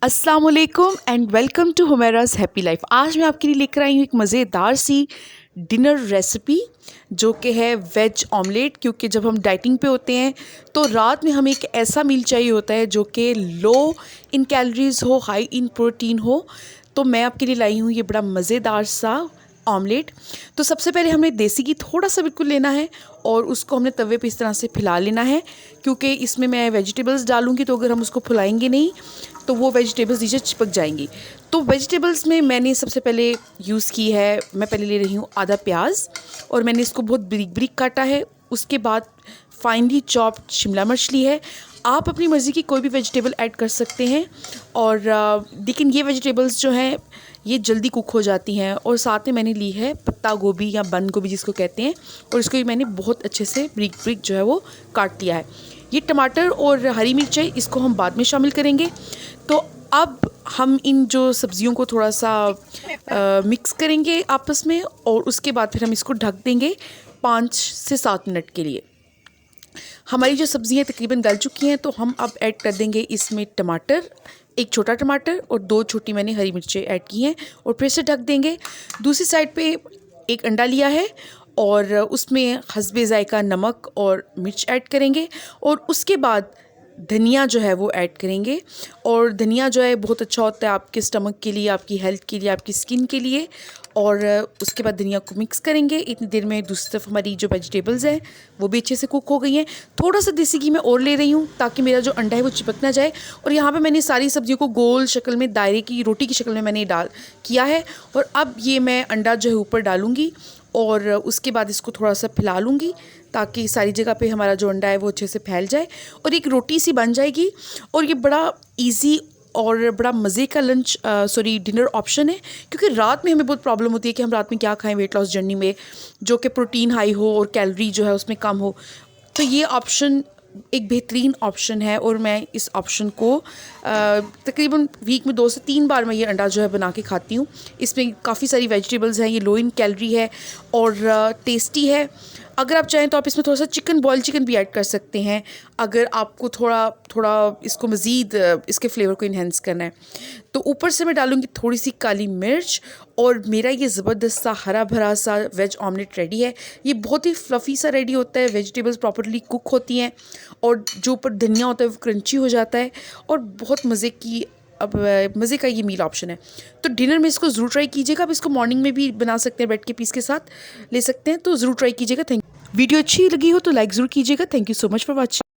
अस्सलाम वालेकुम and welcome to Humaira's happy life. आज मैं आपके लिए लेकर आई हूँ एक मज़ेदार सी डिनर रेसिपी जो कि है वेज ऑमलेट। क्योंकि जब हम डाइटिंग पे होते हैं तो रात में हमें एक ऐसा मील चाहिए होता है जो कि लो इन कैलोरीज़ हो, हाई इन प्रोटीन हो। तो मैं आपके लिए लाई हूँ ये बड़ा मज़ेदार सा ऑमलेट। तो सबसे पहले हमें देसी घी थोड़ा सा बिल्कुल लेना है और उसको हमने तवे पे इस तरह से फैला लेना है, क्योंकि इसमें मैं वेजिटेबल्स डालूँगी तो अगर हम उसको फुलाएंगे नहीं तो वो वेजिटेबल्स नीचे चिपक जाएंगी। तो वेजिटेबल्स में मैंने सबसे पहले यूज़ की है, मैं पहले ले रही हूँ आधा प्याज और मैंने इसको बहुत बारीक बारीक काटा है। उसके बाद फाइनली चॉप्ड शिमला मिर्च ली है। आप अपनी मर्ज़ी की कोई भी वेजिटेबल ऐड कर सकते हैं और लेकिन ये वेजिटेबल्स जो हैं ये जल्दी कुक हो जाती हैं। और साथ में मैंने ली है पत्ता गोभी या बंद गोभी जिसको कहते हैं, और इसको भी मैंने बहुत अच्छे से बारीक बारीक जो है वो काट लिया है। ये टमाटर और हरी मिर्च है, इसको हम बाद में शामिल करेंगे। तो अब हम इन जो सब्जियों को थोड़ा सा मिक्स करेंगे आपस में और उसके बाद फिर हम इसको ढक देंगे 5 से 7 मिनट के लिए। हमारी जो सब्जियां तकरीबन गल चुकी हैं तो हम अब ऐड कर देंगे इसमें टमाटर, एक छोटा टमाटर और 2 छोटी मैंने हरी मिर्चें ऐड की हैं और फिर से ढक देंगे। दूसरी साइड पे एक अंडा लिया है और उसमें हस्बे ज़ायका नमक और मिर्च ऐड करेंगे और उसके बाद धनिया जो है वो ऐड करेंगे। और धनिया जो है बहुत अच्छा होता है आपके स्टमक के लिए, आपकी हेल्थ के लिए, आपकी स्किन के लिए। और उसके बाद धनिया को मिक्स करेंगे। इतनी देर में दूसरी तरफ हमारी जो वेजिटेबल्स हैं वो भी अच्छे से कुक हो गई हैं। थोड़ा सा देसी घी मैं और ले रही हूँ ताकि मेरा जो अंडा है वो चिपक ना जाए। और यहाँ पे मैंने सारी सब्जियों को गोल शक्ल में, दायरे की रोटी की शक्ल में मैंने डाल किया है। और अब ये मैं अंडा जो है ऊपर डालूँगी और उसके बाद इसको थोड़ा सा फैला लूँगी ताकि सारी जगह पे हमारा जो अंडा है वो अच्छे से फैल जाए और एक रोटी सी बन जाएगी। और ये बड़ा इजी और बड़ा मज़े का डिनर ऑप्शन है, क्योंकि रात में हमें बहुत प्रॉब्लम होती है कि हम रात में क्या खाएं वेट लॉस जर्नी में, जो कि प्रोटीन हाई हो और कैलोरी जो है उसमें कम हो। तो ये ऑप्शन एक बेहतरीन ऑप्शन है और मैं इस ऑप्शन को तकरीबन वीक में 2 से 3 बार मैं ये अंडा जो है बना के खाती हूँ। इसमें काफ़ी सारी वेजिटेबल्स हैं, ये लो इन कैलोरी है और टेस्टी है। अगर आप चाहें तो आप इसमें थोड़ा सा बॉयल चिकन भी ऐड कर सकते हैं अगर आपको थोड़ा इसको मज़ीद इसके फ्लेवर को इन्हेंस करना है। तो ऊपर से मैं डालूँगी थोड़ी सी काली मिर्च और मेरा ये ज़बरदस्त सा हरा भरा सा वेज ऑमलेट रेडी है। ये बहुत ही फ्लफ़ी सा रेडी होता है, वेजिटेबल्स प्रॉपर्ली कुक होती हैं और जो ऊपर धनिया होता है वो क्रंची हो जाता है और बहुत मज़े का ये मील ऑप्शन है। तो डिनर में इसको ज़रूर ट्राई कीजिएगा। आप इसको मॉर्निंग में भी बना सकते हैं, ब्रेड के पीस के साथ ले सकते हैं। तो ज़रूर ट्राई कीजिएगा। वीडियो अच्छी लगी हो तो लाइक ज़रूर कीजिएगा। Thank you so much for watching.